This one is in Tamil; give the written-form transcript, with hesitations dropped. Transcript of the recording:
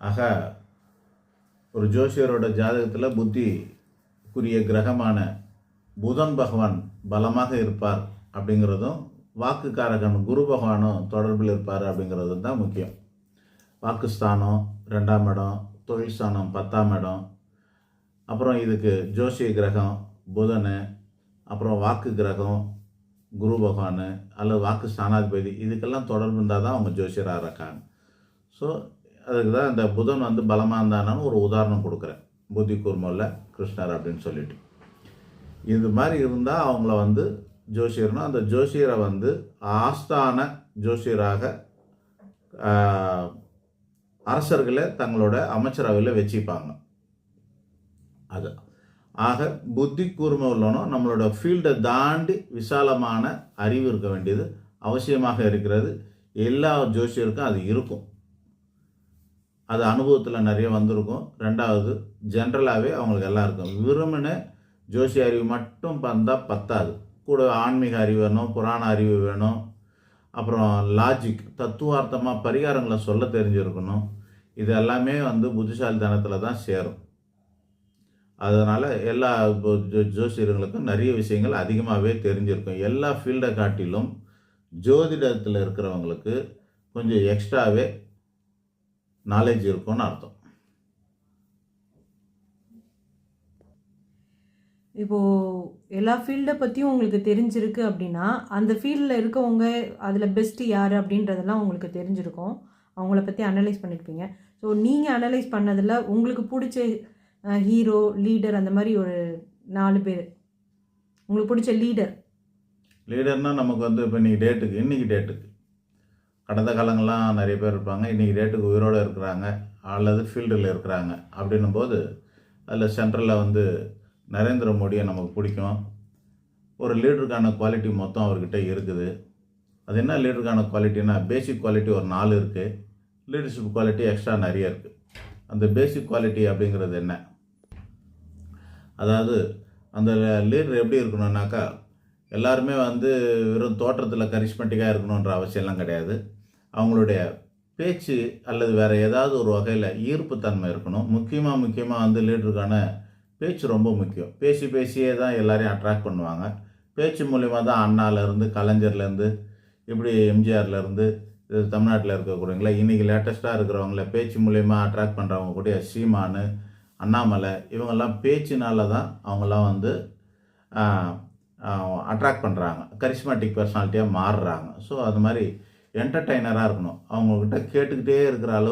ஆக ஒரு ஜோசியரோட ஜாதகத்தில் புத்திக்குரிய கிரகமான புதன் பகவான் பலமாக இருப்பார் அப்படிங்கிறதும், வாக்குக்காரகன் குரு பகவானும் தொடர்பில் இருப்பார் அப்படிங்கிறதும் தான் முக்கியம். வாக்குஸ்தானம் 2ஆம் இடம், தொழில் ஸ்தானம் 10ஆம் இடம், அப்புறம் இதுக்கு ஜோசிய கிரகம் புதன், அப்புறம் வாக்கு கிரகம் குரு பகவான் அல்லது வாக்கு ஸ்தானாதிபதி, இதுக்கெல்லாம் தொடர்பு இருந்தால் தான் அவங்க ஜோசியராக இருக்காங்க. ஸோ அதுக்கு தான் இந்த புதன் பலமாக இருந்தானான்னு ஒரு உதாரணம் கொடுக்குறேன். புத்தி கூர்மல்ல கிருஷ்ணர் அப்படின்னு சொல்லிட்டு, இது மாதிரி இருந்தால் அவங்கள ஜோசியர்னா அந்த ஜோசியரை ஆஸ்தான ஜோசியராக அரசர்களை தங்களோட அமைச்சரவையில் வச்சுப்பாங்க. அது ஆக புத்தி கூர்மை உள்ளனும் நம்மளோட ஃபீல்டை தாண்டி விசாலமான அறிவு இருக்க வேண்டியது அவசியமாக இருக்கிறது. எல்லா ஜோசியருக்கும் அது இருக்கும். அது அனுபவத்தில் நிறைய வந்திருக்கும். 2வது ஜென்ரலாகவே அவங்களுக்கு எல்லாம் இருக்கும். விரும்பின ஜோசிய அறிவு மட்டும் வந்தால் பத்தாது. கூட ஆன்மீக அறிவு வேணும், புராண அறிவு வேணும், அப்புறம் லாஜிக் தத்துவார்த்தமாக பரிகாரங்களை சொல்ல தெரிஞ்சிருக்கணும். இது எல்லாமே புத்திசாலித்தனத்தில் தான் சேரும். அதனால் எல்லா ஜோசியர்களுக்கும் நிறைய விஷயங்கள் அதிகமாகவே தெரிஞ்சிருக்கும். எல்லா ஃபீல்டை காட்டிலும் ஜோதிடத்தில் இருக்கிறவங்களுக்கு கொஞ்சம் எக்ஸ்ட்ராவே நாலேஜ் இருக்கும்னு அர்த்தம். இப்போது எல்லா ஃபீல்டை பற்றியும் உங்களுக்கு தெரிஞ்சிருக்கு அப்படின்னா, அந்த ஃபீல்டில் இருக்கவங்க அதில் பெஸ்ட்டு யார் அப்படின்றதெல்லாம் உங்களுக்கு தெரிஞ்சிருக்கும். அவங்கள பற்றி அனலைஸ் பண்ணியிருப்பீங்க. ஸோ நீங்கள் அனலைஸ் பண்ணதில் உங்களுக்கு பிடிச்ச ஹீரோ, லீடர், அந்த மாதிரி ஒரு 4 பேர் உங்களுக்கு பிடிச்ச லீடர்னால் நமக்கு இப்போ இன்றைக்கி டேட்டுக்கு கடந்த காலங்கள்லாம் நிறைய பேர் இருப்பாங்க. இன்றைக்கி டேட்டுக்கு உயிரோடு இருக்கிறாங்க அல்லது ஃபீல்டில் இருக்கிறாங்க. அப்படின்னும் போது அதில் சென்ட்ரலில் நரேந்திர மோடியை நமக்கு பிடிக்கும். ஒரு லீடருக்கான குவாலிட்டி மொத்தம் அவர்கிட்ட இருக்குது. அது என்ன லீடருக்கான குவாலிட்டினா, பேசிக் குவாலிட்டி ஒரு 4 இருக்குது, லீடர்ஷிப் குவாலிட்டி எக்ஸ்ட்ரா நிறைய இருக்குது. அந்த பேசிக் குவாலிட்டி அப்படிங்கிறது என்ன? அதாவது அந்த லீடர் எப்படி இருக்கணும்னாக்கா, எல்லாருமே வெறும் தோற்றத்தில் கரிஸ்மெட்டிக்காக இருக்கணுன்ற அவசியம்லாம் கிடையாது. அவங்களுடைய பேச்சு அல்லது வேறு ஏதாவது ஒரு வகையில் ஈர்ப்புத்தன்மை இருக்கணும். முக்கியமாக லீடருக்கான பேச்சு ரொம்ப முக்கியம். பேசியே தான் எல்லாரையும் அட்ராக்ட் பண்ணுவாங்க. பேச்சு மூலிமா தான் அண்ணாலேருந்து, கலைஞர்லேருந்து, இப்படி எம்ஜிஆர்லேருந்து, தமிழ்நாட்டில் இருக்கக்கூடியவங்கள இன்றைக்கி லேட்டஸ்ட்டாக இருக்கிறவங்கள பேச்சு மூலிமா அட்ராக்ட் பண்ணுறவங்க கூட சீமானு, அண்ணாமலை, இவங்கெல்லாம் பேச்சினால தான் அவங்களாம் அட்ராக்ட் பண்ணுறாங்க, கரிஸ்மேட்டிக் பர்சனாலிட்டியாக மாறுறாங்க. ஸோ அது மாதிரி என்டர்டெய்னராக இருக்கணும். அவங்கக்கிட்ட கேட்டுக்கிட்டே இருக்கிற அளவு